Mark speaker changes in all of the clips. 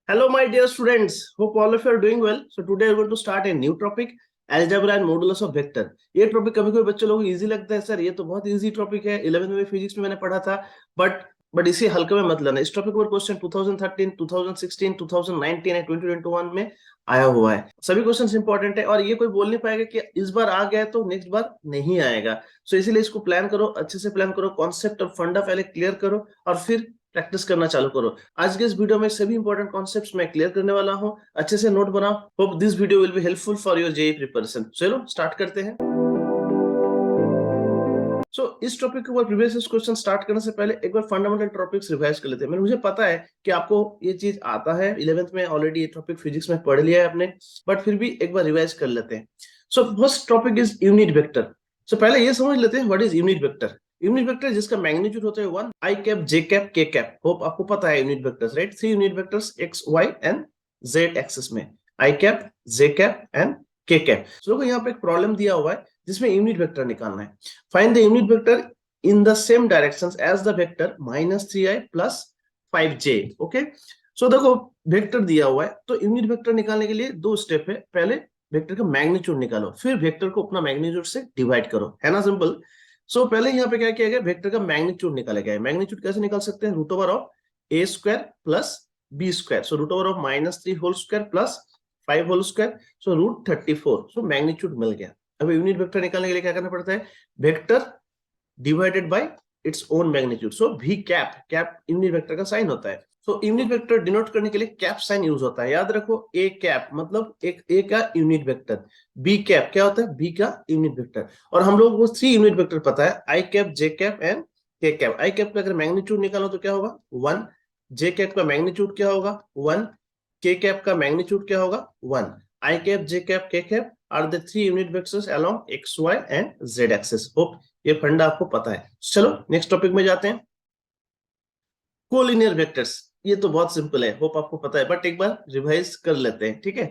Speaker 1: Hello, my dear students. Hope all of you are doing well. So today we're going to start a new topic, algebra and modulus of vector. ये topic कभी कभी बच्चों लोगों को easy लगता है, sir ये तो बहुत इजी टॉपिक है, 11वीं में फिजिक्स में मैंने पढ़ा था, बट इसे हल्के में मत लेना। इस टॉपिक पर क्वेश्चन 2013, 2016, 2019 एंड 2021 में आया हुआ है। सभी क्वेश्चंस इंपॉर्टेंट है और ये कोई बोल नहीं पाएगा कि इस बार आ गया तो नेक्स्ट बार नहीं आएगा। सो इसीलिए इसको प्लान करो, अच्छे से प्लान करो, कॉन्सेप्ट और फंडा पहले क्लियर करो और फिर प्रैक्टिस करना चालू करो। आज के इस वीडियो में सभी इंपॉर्टेंट कॉन्सेप्ट्स मैं क्लियर करने वाला हूं, अच्छे से नोट बनाओ। Hope this video will be helpful for your JEE preparation. चलो स्टार्ट करते हैं। इस टॉपिक के ऊपर प्रीवियस क्वेश्चन स्टार्ट करने से पहले एक बार फंडामेंटल टॉपिक्स रिवाइज कर लेते हैं। मुझे पता है कि आपको ये चीज आता है, 11th में ऑलरेडी ये टॉपिक फिजिक्स में पढ़ लिया है आपने, बट फिर भी एक बार रिवाइज कर लेते हैं। First topic is unit vector. पहले ये समझ लेते हैं what is unit vector. Unit vector जिसका मैग्नीट्यूड होता है 1, आई cap, J cap, K cap. Hope आपको पता है unit vectors, right? 3 unit vectors X, Y and Z axis में, I cap, J cap and K cap. देखो यहाँ पे एक प्रॉब्लम दिया हुआ है जिसमें यूनिट वेक्टर निकालना है। Find the unit vector in the same directions as the vector -3i + 5j। Okay, so देखो वेक्टर दिया हुआ है तो यूनिट वेक्टर निकालने के लिए दो स्टेप है। पहले वेक्टर का मैग्नीट्यूड निकालो, फिर वेक्टर को अपना मैग्नीट्यूड से डिवाइड करो, है ना? सिंपल। पहले यहाँ पे क्या किया गया, वेक्टर का मैग्नीट्यूड निकाला गया है। मैग्नीट्यूड कैसे निकाल सकते हैं? √(a² + b²। √(-3 whole square + 5 whole square), √34। Magnitude मिल गया। अब यूनिट वेक्टर निकालने के लिए क्या करना पड़ता है? Vector divided by its own magnitude. V cap, cap unit vector का साइन होता है। यूनिट वेक्टर डिनोट करने के लिए कैप साइन यूज होता है। याद रखो, ए कैप मतलब एक ए का यूनिट वेक्टर, बी कैप क्या होता है? बी का यूनिट वेक्टर। और हम लोगों को 3 यूनिट वेक्टर पता है, आई cap, J cap and K cap. I cap का अगर मैग्नीट्यूड निकालो तो क्या होगा? 1। जे कैप का मैग्नीट्यूड क्या होगा? 1। के कैप का मैग्नीट्यूड क्या होगा? 1। आई cap, J cap, K cap are the 3 unit vectors along X, Y and Z axis. Hope ये फंडा आपको पता है। चलो नेक्स्ट टॉपिक में जाते हैं, कोलिनियर वेक्टर्स। ये तो बहुत सिंपल है, होप आपको पता है, बट एक बार रिवाइज कर लेते हैं, ठीक है?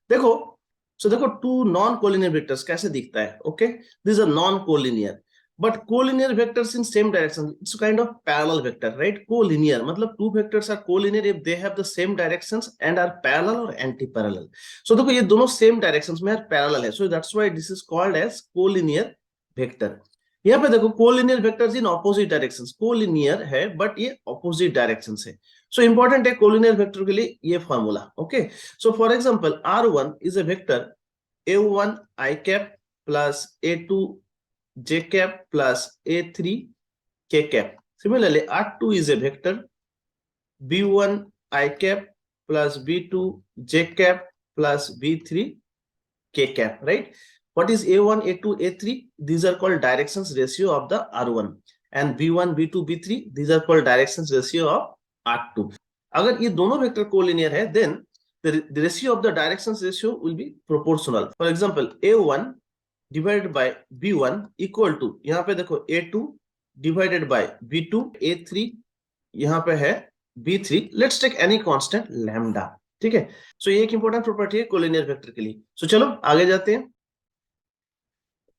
Speaker 1: देखो, देखो टू नॉन कोलिनियर वेक्टर्स कैसे दिखता है। Okay, this are non collinear, but collinear vectors in same direction, it's kind of parallel vector, right? Collinear मतलब two vectors are collinear if they have the same directions and are parallel और anti parallel. देखो ये दोनों same directions में parallel है, so that's why this is called as collinear vector. यहाँ पे देखो collinear vectors in opposite directions, collinear है बट ये ऑपोजिट डायरेक्शंस है। इंपॉर्टेंट है कोलिनियर वेक्टर के लिए ये formula. Okay, for example R1 is a vector a1 i cap plus a2 j cap plus a3 k cap. Similarly, R2 is a vector b1 i cap plus b2 j cap plus b3 k cap, right? What is a1, a2, a3? These are called directions ratio of the R1, and b1, b2, b3 these are called directions ratio of R2. अगर ये दोनों vector collinear है, then the ratio of the directions ratio will be proportional. For example, a1 divided by b1 equal to, यहाँ पे देखो a2 divided by b2, a3 यहाँ पे है b3। Let's take any constant lambda, ठीक है? ये एक इंपॉर्टेंट प्रॉपर्टी है कोलिनियर वेक्टर के लिए। चलो आगे जाते हैं।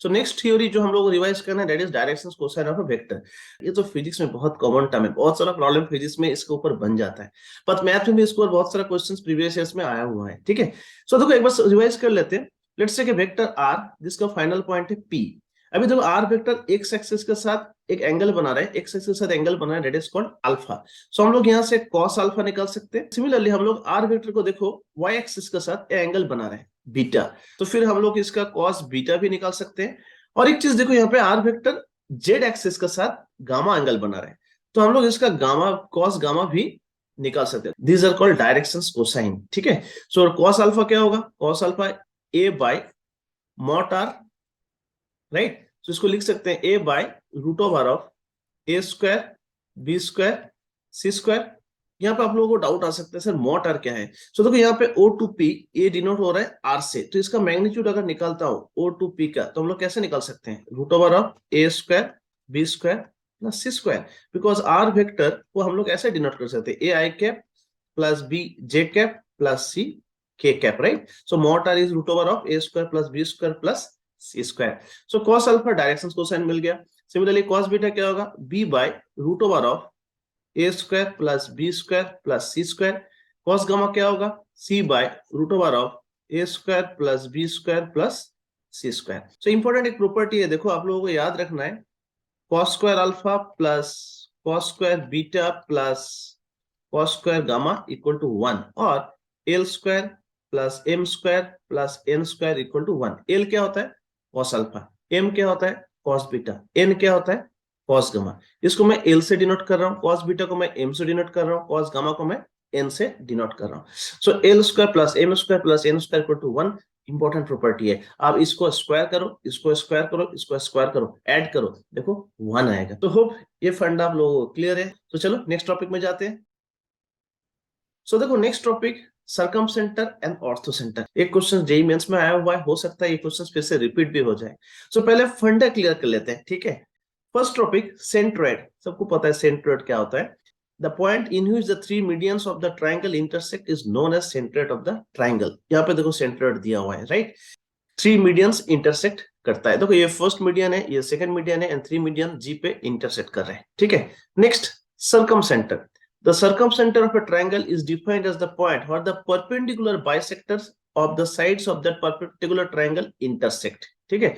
Speaker 1: नेक्स्ट थ्योरी जो हम लोग रिवाइज करना है, that is directions cosine of a vector. ये तो फिजिक्स में बहुत कॉमन टर्म है, बहुत सारा प्रॉब्लम फिजिक्स में इसके ऊपर बन जाता है, पर मैथ में भी इसके ऊपर बहुत सारा क्वेश्चंस प्रीवियस ईयर्स में आया हुआ है, ठीक है? देखो एक बार रिवाइज कर लेते हैं। लेट्स से वेक्टर आर जिसका फाइनल पॉइंट है पी। अभी देखो आर वेक्टर एक्स एक्सिस के साथ एक एंगल बना रहा है, एक्स एक्सिस के साथ एंगल बना रहा है, दैट इज कॉल्ड अल्फा। हम लोग यहाँ से कॉस अल्फा निकाल सकते हैं। सिमिलरली हम लोग आर वेक्टर को देखो वाई एक्सिस के साथ एंगल बना रहे हैं बीटा, तो फिर हम लोग इसका कॉस बीटा भी निकाल सकते हैं। और एक चीज देखो, यहाँ पे आर वेक्टर जेड एक्सिस के साथ गामा एंगल बना रहे हैं, तो हम लोग इसका गामा, कॉस गामा भी निकाल सकते हैं। These are called directions cosine, ठीक है? कॉस अल्फा क्या होगा? Cos alpha a by mod r, right? इसको लिख सकते हैं ए बाय √(a², b² c²। यहाँ पे आप लोगों को डाउट आ सकता है, सर मॉट आर क्या है? देखो यहाँ पे O2P ये डिनोट हो रहा है R से, तो इसका मैग्नीट्यूड अगर निकालता हो O2P का, तो हम लोग कैसे निकाल सकते हैं? √(a², b² + c²। Because R vector को हम लोग ऐसे डिनोट कर सकते हैं ai cap plus b j cap plus c k cap, right? Mod r is √(a² + b² + c²। cos alpha directions cosine मिल गया। सिमिलरली cos बीटा क्या होगा? b bye √(a² + b² + c²। Cos gamma क्या होगा, c by root over of a square plus b square plus c square. So important एक property है, देखो आप लोगों को याद रखना है, cos square alpha plus cos square beta plus cos square gamma equal to 1, और l square plus M square plus N square equal to 1। L क्या होता है, कॉस अल्फा, एम क्या होता है, कॉस बीटा, एन क्या होता है, कॉस गामा। इसको मैं एल से डिनोट कर रहा हूँ, कॉस बीटा को मैं एम से डिनोट कर रहा हूँ, कॉस गामा को मैं एन से डिनोट कर रहा हूँ। So l square plus M square plus N square equal to 1 important property है। आप इसको स्क्वायर करो, इसको स्क्वायर करो, इसको स्क्वायर करो, ऐड करो, देखो 1 आएगा। तो होप ये फंडा आप लोगों को क्लियर है। तो चलो नेक्स्ट टॉपिक में जाते हैं। सो देखो नेक्स्ट टॉपिक, सर्कमसेंटर एंड ऑर्थोसेंटर। एक क्वेश्चन जेईई मेंस में आया हुआ है, हो सकता है ये क्वेश्चन फिर से रिपीट भी हो जाए। सो पहले फंडा क्लियर कर लेते हैं, ठीक है। First topic, centroid. सबको पता है सेंट्रोइड क्या होता है। The point in which the three medians of the triangle intersect is known as centroid of the triangle. यहाँ पे देखो सेंट्रोइड दिया हुआ है, राइट। थ्री मीडियंस इंटरसेक्ट करता है, देखो ये फर्स्ट मीडियन है, ये सेकंड मीडियन है, एंड थ्री मीडियन जी पे इंटरसेक्ट कर रहे हैं, ठीक है। Next, सर्कमसेंटर। The circumcenter of a triangle is defined as the point where the perpendicular bisectors of the sides of that particular triangle intersect, ठीक है।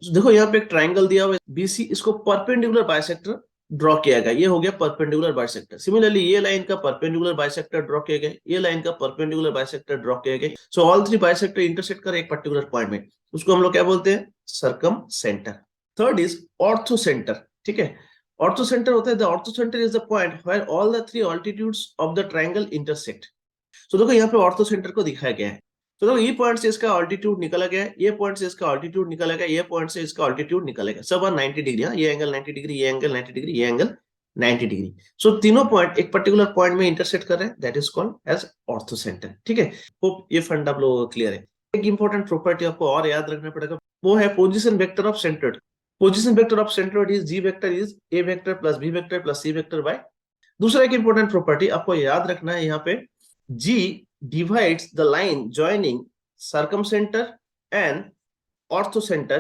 Speaker 1: देखो यहाँ पे एक ट्राइंगल दिया हुआ है बीसी, इसको परपेंडिकुलर बाइसेक्टर ड्रॉ किया गया, ये हो गया परपेंडिकुलर बाइसेक्टर। सिमिलरली ये लाइन का परपेंडिकुलर बाइसेक्टर ड्रॉ किया गया, ये लाइन का परपेंडिकुलर बाइसेक्टर ड्रॉ किया गया। So all three bisector intersect कर एक पर्टिकुलर पॉइंट में, उसको हम लोग क्या बोलते हैं, सर्कमसेंटर। थर्ड इज ऑर्थोसेंटर, ठीक है। ऑर्थोसेंटर होता है, the orthocentre is the point where all the three altitudes of the triangle intersect. So देखो यहाँ पे ऑर्थोसेंटर को दिखाया गया है। तो देखो ये पॉइंट से इसका ऑल्टीट्यूड निकला गया है, ये पॉइंट से इसका ऑल्टीट्यूड निकला गया, ये पॉइंट से इसका ऑल्टीट्यूड निकलेगा, सब 90 डिग्री। ये एंगल 90 डिग्री, ये एंगल 90 डिग्री, ये एंगल 90 डिग्री। सो तीनों पॉइंट एक पर्टिकुलर पॉइंट में इंटरसेक्ट कर रहे हैं, दैट इज कॉल्ड एज ऑर्थोसेंटर, ठीक है। होप ये फंड आप लोगों को क्लियर है। एक इंपॉर्टेंट प्रॉपर्टी आपको और याद रखना पड़ेगा, वो है position vector of centroid. Position vector of centroid is G vector is A vector plus B vector plus C vector by. दूसरा एक इंपॉर्टेंट प्रॉपर्टी आपको याद रखना है, यहाँ पे जी divides the line joining circumcenter and orthocenter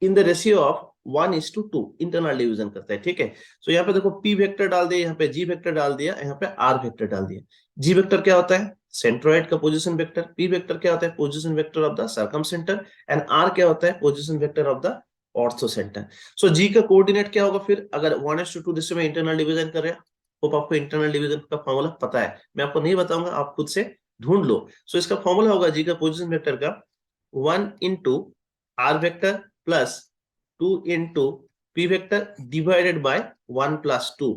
Speaker 1: in the ratio of 1:2, internal division करता है, ठीक है। सो यहाँ पे देखो P वेक्टर डाल दिया, यहाँ पे G वेक्टर डाल दिया, यहाँ पे R वेक्टर डाल दिया। G वेक्टर क्या होता है, सेंट्रोइड का पोजीशन वेक्टर। P वेक्टर क्या होता है, position vector of the circumcentre. And R क्या होता है, position vector of the orthocentre. So G का कोऑर्डिनेट क्या होगा फिर, अगर 1:2 रेशियो में इंटरनल डिवीजन कर रहे हैं। होप आपको इंटरनल डिवीजन का फॉर्मूला पता है, मैं आपको नहीं बताऊंगा, आप खुद से ढूंढ लो। सो इसका फॉर्मूला होगा जी का पोजीशन वेक्टर का 1 into R vector plus 2 into P vector divided by 1 plus 2.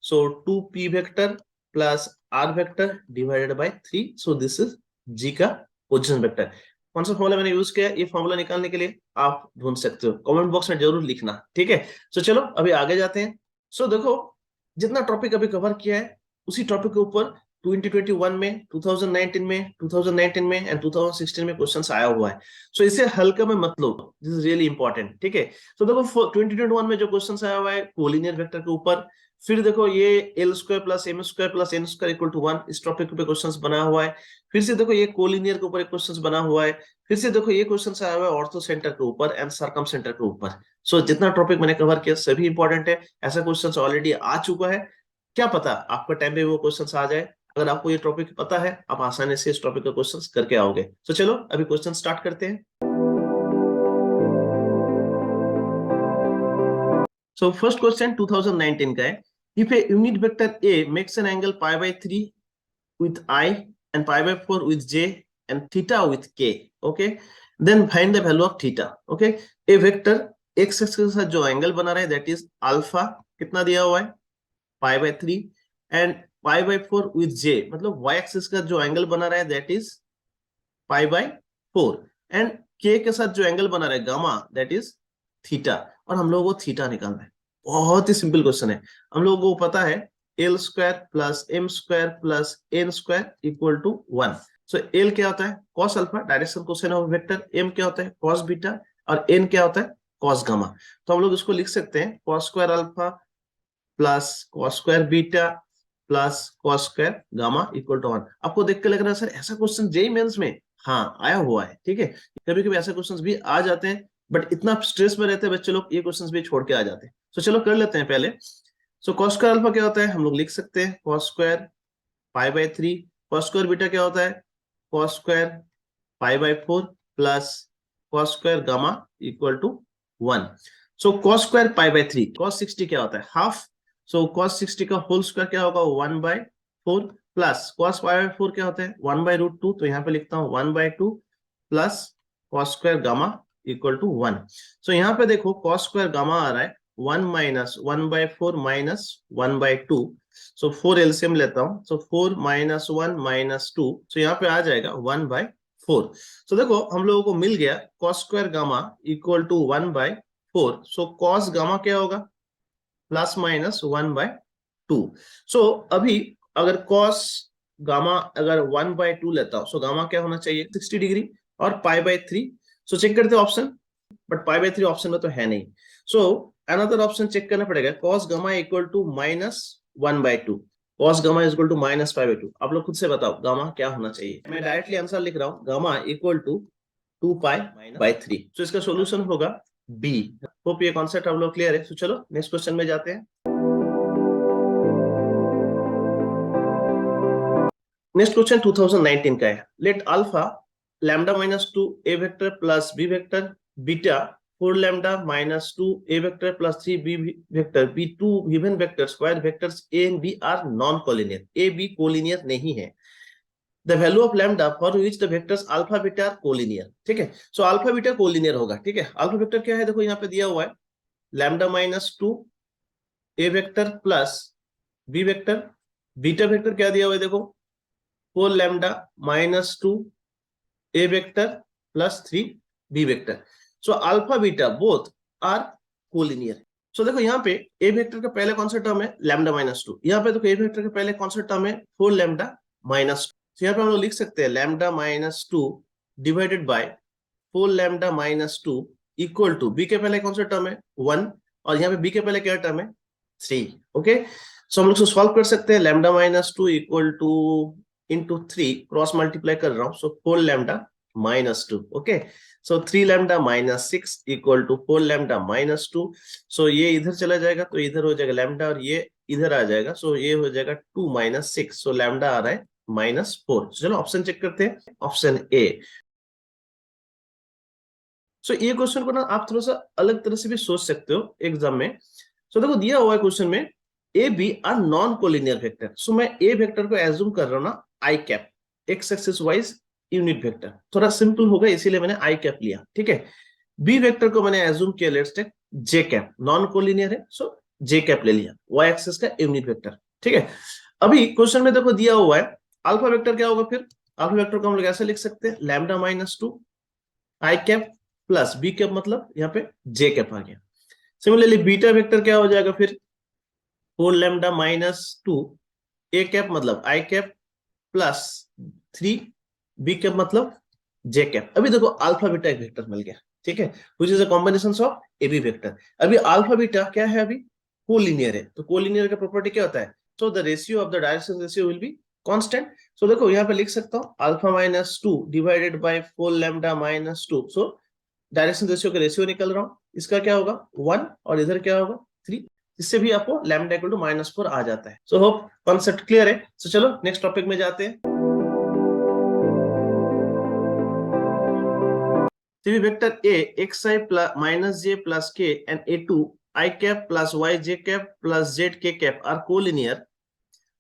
Speaker 1: So 2P vector plus R vector divided by 3. So this is G का पोजीशन वेक्टर। कौन सा फॉर्मूला मैंने यूज किया, ये फॉर्मूला निकालने के लिए आप ढूंढ सकते हो, कमेंट बॉक्स में जरूर लिखना, ठीक है। सो चलो अभी आगे जाते हैं। सो देखो जितना टॉपिक अभी कवर किया है, उसी टॉपिक के ऊपर 2021 में, 2019 में, 2019 में एंड 2016 में क्वेश्चंस आया हुआ है। सो इसे हल्का में मत लो, दिस इज रियली इंपॉर्टेंट, ठीक है। तो देखो 2021 में जो क्वेश्चंस आया हुआ है कोलिनियर वेक्टर के ऊपर, फिर देखो ये L square plus M square plus N square equal to 1, इस टॉपिक पे क्वेश्चंस बना हुआ है। फिर से देखो ये कोलिनियर के ऊपर एक क्वेश्चंस बना हुआ है। फिर से देखो ये क्वेश्चंस आया हुआ है ऑर्थोसेंटर के ऊपर एंड सर्कमसेंटर के ऊपर। सो जितना टॉपिक मैंने कवर किया सभी इंपॉर्टेंट है, ऐसा क्वेश्चंस ऑलरेडी आ चुका है, क्या पता आपका टाइम पे वो क्वेश्चंस आ जाए। अगर आपको ये टॉपिक पता है, आप आसानी से इस टॉपिक का क्वेश्चंस करके आओगे। तो चलो अभी क्वेश्चन स्टार्ट करते हैं। सो फर्स्ट क्वेश्चन 2019 का है, if a unit vector a makes an angle π/3 with I and π/4 with J and theta with K, okay, then find the value of theta, okay। A vector x axis के साथ जो angle बना रहा है that is alpha, कितना दिया हुआ है π/3, एंड π/4 with J, मतलब y एक्सिस का जो एंगल बना रहा है दैट इज π/4, एंड K के साथ जो एंगल बना रहा है गामा दैट इज थीटा, और हम लोगों को थीटा निकालना है। बहुत ही सिंपल क्वेश्चन है, हम लोगों को पता है L square plus M square plus N square equal to 1। So L क्या होता है, cos alpha, direction cosine of vector. M क्या होता है, कॉस बीटा, और एन क्या होता है, कॉस गामा। तो हम लोग इसको लिख सकते हैं cos square alpha plus cos square beta plus cos square gamma equal to 1। आपको देख के लग रहा है सर ऐसा क्वेश्चन जेईई मेंस में हाँ आया हुआ है, ठीक है। कभी कभी ऐसे क्वेश्चंस भी आ जाते हैं, बट इतना स्ट्रेस में रहते हैं बच्चे लोग, ये क्वेश्चंस भी छोड़ के आ जाते हैं। तो चलो कर लेते हैं पहले। सो कॉस स्क्वायर अल्फा क्या होता है, हम लोग लिख सकते हैं cos square π/3 cos square beta क्या होता है, cos square pi by 4 plus cos square gamma equal to 1। So cos square pi by 3, cos 60 क्या होता है, हाफ। सो कॉस 60 का होल स्क्वायर क्या होगा, 1/4 प्लस कॉस पाई बाय 4 क्या होता है, 1/√2। तो यहाँ पे लिखता हूँ 1/2 plus cos square gamma equal to 1। So यहाँ पे देखो कॉस स्क्वायर गामा आ रहा है 1 माइनस 1/4 माइनस 1/2। सो 4 एलसीएम लेता हूं, सो 4 माइनस 1 माइनस 2, सो यहाँ पे आ जाएगा 1/4। सो देखो हम लोगों को मिल गया cos square gamma equal to 1/4। So cos gamma क्या होगा, प्लस माइनस 1/2। सो अभी अगर कॉस गामा अगर 1/2 लेता हूं, सो गामा क्या होना चाहिए 60 डिग्री और पाई बाय 3। सो चेक करते हैं option, but pi by 3 option में तो है नहीं। सो अनदर ऑप्शन चेक करना पड़ेगा, cos gamma equal to minus 1/2, cos gamma equal to minus pi by 2। आप लोग खुद से बताओ गामा क्या होना चाहिए। मैं डायरेक्टली आंसर लिख रहा हूं, गामा इक्वल टू 2π/3। सो इसका सोल्यूशन होगा बी। होप ये कॉन्सेप्ट आप लोग क्लियर है। तो चलो नेक्स्ट क्वेश्चन में जाते हैं। नेक्स्ट क्वेश्चन 2019 का है। Let alpha lambda minus 2 A vector plus B vector beta 4 lambda minus 2 A vector plus 3 B vector be two given vector square vectors A and B are non collinear. A B collinear नहीं है। The value of lambda for which the vectors alpha beta are collinear. ठीक है, सो alpha beta collinear होगा। ठीक है, alpha vector क्या है, देखो यहाँ पे दिया हुआ है लैम्डा माइनस 2 ए vector plus B vector, beta vector क्या दिया हुआ है देखो 4 lambda minus 2 A vector plus 3 B vector. So alpha beta both are collinear. So देखो यहाँ पे ए वेक्टर का पहले कौन सा टर्म है लैम्डा माइनस 2, यहाँ पे देखो ए वेक्टर का पहले कौन सा टर्म है 4 लैम्डा माइनस 2। तो यहाँ पे हम लोग लिख सकते हैं lambda minus 2 divided by 4 lambda minus 2 equal to B के पहले कौन सा टर्म है 1 और यहाँ पे बी के पहले क्या टर्म है 3। ओके, सो हम लोग सॉल्व कर सकते हैं lambda minus 2 equal to into 3 cross multiply कर रहा हूं, so 4 lambda minus 2। Okay, so 3 lambda minus 6 equal to 4 lambda minus 2। So ये इधर चला जाएगा तो इधर हो जाएगा लैम्डा और ये इधर आ जाएगा, सो ये हो जाएगा 2 माइनस 6। सो लैम्डा आ रहा है -4। चलो ऑप्शन चेक करते हैं, ऑप्शन ए। सो ये क्वेश्चन को ना आप थोड़ा सा अलग तरह से भी सोच सकते हो एग्जाम में। सो देखो दिया हुआ है क्वेश्चन में a b are non collinear vector. So मैं ए वेक्टर को एज्यूम कर रहा हूं ना i cap, x axis wise unit vector, थोड़ा सिंपल होगा इसीलिए मैंने आई कैप लिया। ठीक है, बी वेक्टर को मैंने एज्यूम किया let's take J cap, non collinear है सो जे कैप ले लिया, वाई एक्सिस का यूनिट वेक्टर। ठीक है, अभी क्वेश्चन में देखो दिया हुआ है अल्फा वेक्टर क्या होगा, फिर अल्फा वेक्टर को हम लोग ऐसे लिख सकते हैं लैम्डा माइनस 2 आई कैप प्लस बी कैप, मतलब यहाँ पे जे कैप आ गया। सिमिलरली बीटा वेक्टर क्या हो जाएगा फिर 4 लैम्डा माइनस 2 ए कैप मतलब i cap plus 3 b cap मतलब जे कैप। अभी देखो अल्फा बीटा एक वेक्टर मिल गया। ठीक है, which is a combination of a b vector. अभी अल्फा बीटा क्या है, अभी कोलिनियर है, तो कोलिनियर का प्रॉपर्टी क्या होता है, so the ratio of the direction ratio will be constant. So देखो यहाँ पे लिख सकता हूँ alpha minus 2 divided by 4 lambda minus 2। So direction ratio का रेशियो निकल रहा हूं, इसका क्या होगा 1 और इधर क्या होगा 3। इससे भी आपको लैम्डा इक्वल टू -4 आ जाता है। सो होप कॉन्सेप्ट क्लियर है। सो चलो नेक्स्ट टॉपिक में जाते हैं। तो vector a x i minus j plus k and a two i cap plus y j cap plus z k cap are collinear,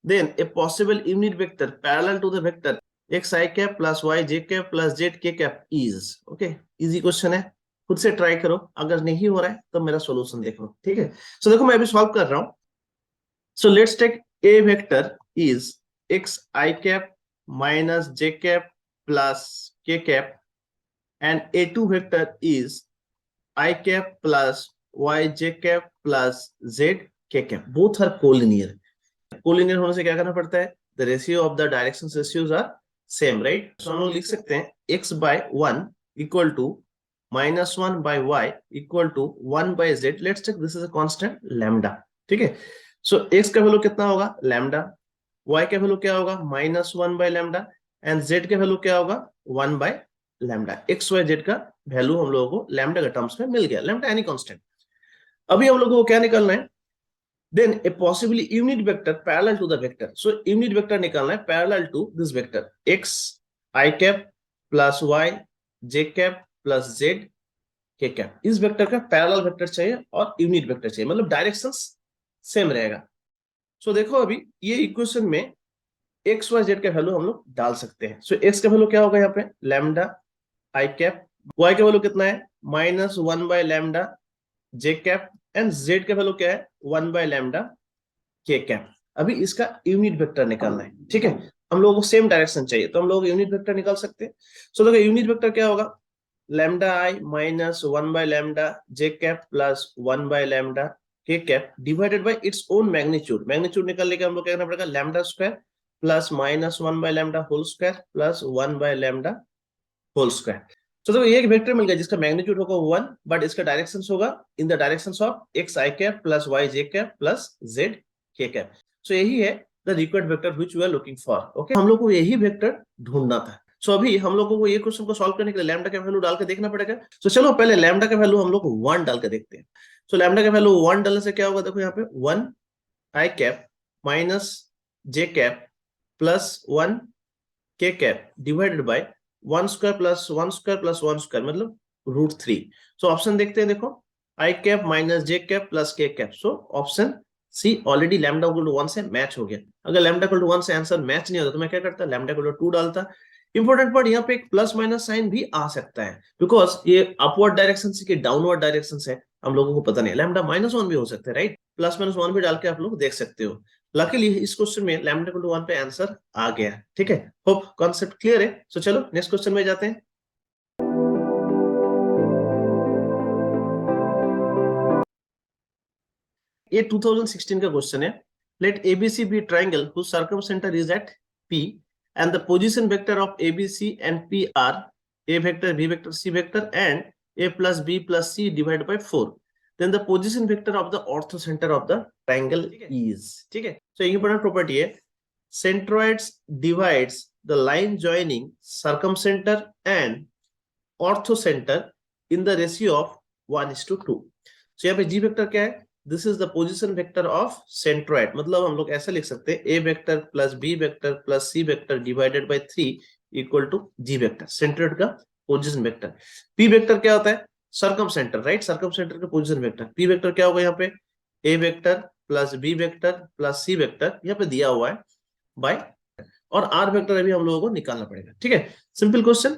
Speaker 1: then a possible unit vector parallel to the vector xi cap plus y j cap plus z k cap is। okay, easy question है, खुद से try करो, अगर नहीं हो रहा है तो मेरा सॉल्यूशन देख लो। ठीक है, सो देखो मैं अभी सॉल्व कर रहा हूं। So let's take a vector is xi cap minus j cap plus k cap and a2 vector is I cap plus y j cap plus z k cap, both are collinear। Collinear होने से क्या करना पड़ता है, the ratio of the direction ratios are same, right. So हम लोग लिख सकते हैं x by 1 equal to -1 by y equal to 1 by z। Let's take this is a constant lambda. ठीक है, सो x का वैल्यू कितना होगा लैम्डा, y का वैल्यू क्या होगा -1 by लैम्डा एंड z का वैल्यू क्या होगा 1 by lambda. x y z का वैल्यू हम लोगों को लैम्डा के टर्म्स में मिल गया, लैम्डा एनी कांस्टेंट। अभी हम लोगों को क्या निकालना है, then a possibly unit vector parallel to the vector. So unit vector निकालना है parallel to this vector x I cap plus y j cap plus z k cap. इस वेक्टर का पैरेलल वेक्टर चाहिए और यूनिट वेक्टर चाहिए, मतलब directions same रहेगा. सो देखो अभी ये इक्वेशन में एक्स वाई जेड का वैल्यू हम लोग डाल सकते हैं. सो एक्स का वैल्यू क्या होगा यहाँ पे लैम्डा आई कैप, वाई का वैल्यू कितना है -1/λ जे कैप, एंड जेड का वैल्यू क्या है 1/λ के कैप. अभी इसका यूनिट वेक्टर निकालना है. ठीक है, हम लोगों को सेम डायरेक्शन चाहिए तो हम लोग यूनिट वेक्टर निकाल सकते हैं. सो देखो यूनिट वेक्टर क्या होगा lambda i -1/λ j cap plus 1/λ k cap divided by its own magnitude. Magnitude निकालने के हम लोग क्या करना पड़ेगा lambda square plus -1/λ whole square plus 1/λ whole square. तो देखो एक वेक्टर मिल गया जिसका मैग्नीट्यूड होगा 1, बट इसका डायरेक्शंस होगा in the directions of x i cap plus y j cap plus z k cap. So यही है the required vector which we are looking for. Okay, हम लोग को यही वेक्टर ढूंढना था. सो अभी हम लोगों को ये क्वेश्चन को सॉल्व करने के लिए लैम्डा का वैल्यू डाल के देखना पड़ेगा. सो चलो पहले लैम्डा का वैल्यू हम लोग 1 डाल के देखते हैं. सो लैम्डा का वैल्यू 1 डालने से क्या होगा देखो यहाँ पे 1 आई cap minus j cap plus 1 k cap divided by 1 square plus 1 square plus 1 square मतलब √3. सो ऑप्शन देखते हैं. देखो i cap minus j cap plus k cap. So option c already lambda equal to 1 से match हो गया. अगर lambda equal to 1 से answer match नहीं होता तो मैं क्या करता लैम्डा इक्वल टू 2 डालता. इंपॉर्टेंट पार्ट यहाँ पे एक प्लस माइनस साइन भी आ सकता है बिकॉज ये अपवर्ड डायरेक्शन से कि डाउनवर्ड डायरेक्शन से हम लोगों को पता नहीं. लैम्डा -1 भी हो सकता है राइट, +-1 भी डाल के आप लोग देख सकते हो. लकीली इस क्वेश्चन में लैम्डा इक्वल टू 1 पे आंसर आ गया. ठीक है, होप कॉन्सेप्ट क्लियर है. सो चलो नेक्स्ट क्वेश्चन में जाते हैं. ये 2016 का क्वेश्चन है. Let ABC be triangle whose circumcentre is at P and the position vector of ABC and P are A vector, B vector, C vector and A plus B plus C divided by 4. Then the position vector of the orthocenter of the triangle is. ठीक है, so important property है centroids divides the line joining circumcenter and orthocenter in the ratio of 1:2. So यहाँ पे G vector क्या है this is the position vector of centroid. मतलब हम लोग ऐसा लिख सकते हैं a vector plus B vector plus C vector divided by 3 equal to g vector, centroid का पोजिशन वेक्टर. पी वेक्टर क्या होता है circumcentre right, circumcentre का पोजिशन वेक्टर. पी वेक्टर क्या होगा यहाँ पे a vector plus B vector plus C vector यहाँ पे दिया हुआ है बाय, और आर वेक्टर अभी हम लोगों को निकालना पड़ेगा. ठीक है, सिंपल क्वेश्चन.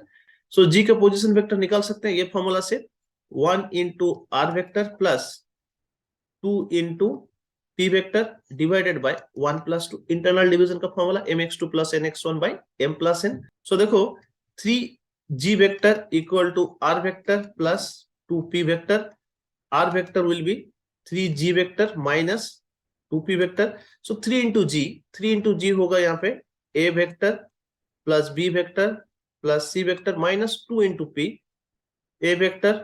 Speaker 1: सो जी का पोजिशन वेक्टर निकाल सकते हैं ये फॉर्मूला से 1 into r vector plus 2 into p vector divided by 1 plus 2. Internal division का formula mx2 plus nx1 by m plus n. So देखो 3g vector equal to r vector plus 2p vector. r vector will be 3g vector minus 2p vector. so 3 into g होगा यहाँ पे a vector plus b vector plus c vector minus 2 into p a vector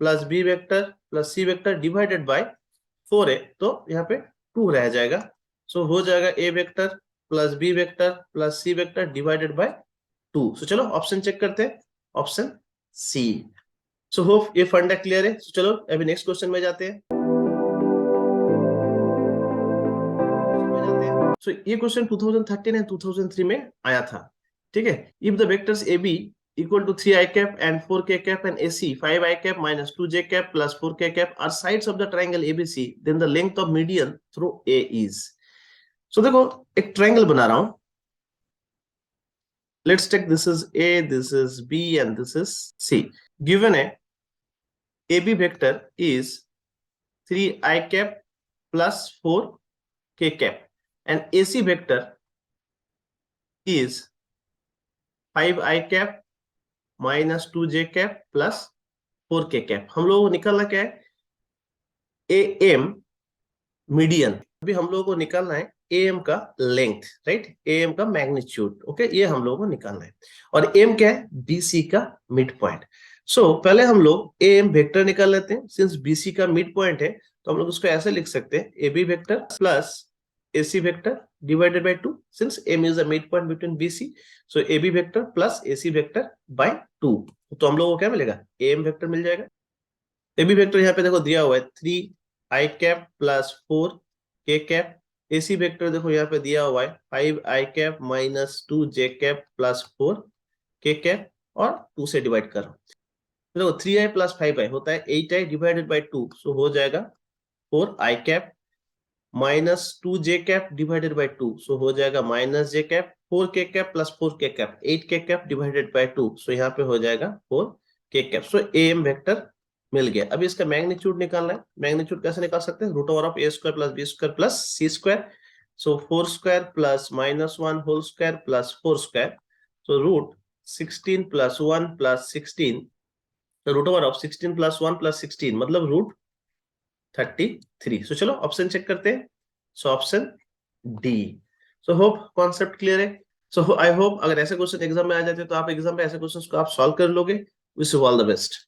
Speaker 1: plus b vector plus c vector divided by 4 है तो यहाँ पे 2 रह जाएगा. So हो जाएगा a vector plus B vector plus C vector divided by 2. So चलो option check करते हैं, ऑप्शन सी. सो होप ये फंडा क्लियर है. सो चलो अभी नेक्स्ट क्वेश्चन में जाते हैं. सो ये क्वेश्चन 2013 एंड 2003 में आया था. ठीक है, if the vectors a b equal to 3 I cap and 4 K cap and AC 5 I cap minus 2 J cap plus 4 K cap are sides of the triangle ABC, then the length of median through A is. So देखो एक triangle बना रहा हूं. Let's take this is A, this is B and this is C. Given a AB vector is 3 I cap plus 4 K cap and AC vector is 5 I cap minus 2j cap plus 4k cap. हम लोगों को निकालना क्या है A M median. अभी हम लोगों को निकालना है ए एम का लेंथ राइट, ए एम का मैग्नीट्यूड. ओके, ये हम लोगों को निकालना है. और एम क्या है बीसी का मिड पॉइंट. सो पहले हम लोग ए एम वेक्टर निकाल लेते हैं. सिंस बीसी का मिड पॉइंट है तो हम लोग उसको ऐसे लिख सकते हैं a b vector plus AC vector divided by 2 since M is the midpoint between BC. So AB vector plus AC vector by 2. तो हम लोगों को क्या मिलेगा AM vector मिल जाएगा. AB vector यहाँ पे देखो दिया हुआ है 3 I cap plus 4 के कैप, एसी वेक्टर देखो यहाँ पे दिया हुआ है 5i cap minus 2j cap plus 4k cap और 2 से डिवाइड करो। तो देखो 3i प्लस 5i होता है 8i डिवाइडेड बाई 2, सो हो जाएगा 4i cap minus 2j cap divided by 2, so हो जाएगा minus j cap, 4k cap plus 4k cap, 8k cap divided by 2, so यहाँ पे हो जाएगा 4k cap. So am vector मिल गया। अभी इसका मैग्नीट्यूड निकालना है। मैग्नीट्यूड कैसे निकाल सकते हैं? Root over of a square plus b square plus c square, so 4 square plus minus 1 whole square plus 4 square, so root 16 plus 1 plus 16, root over of 16 plus 1 plus 16 मतलब रूट 33। सो चलो option check करते हैं। So option D. So hope concept clear है। सो I hope अगर ऐसे question exam में आ जाते तो आप एग्जाम में ऐसे क्वेश्चंस को आप सॉल्व कर लोगे। Wish you all the best.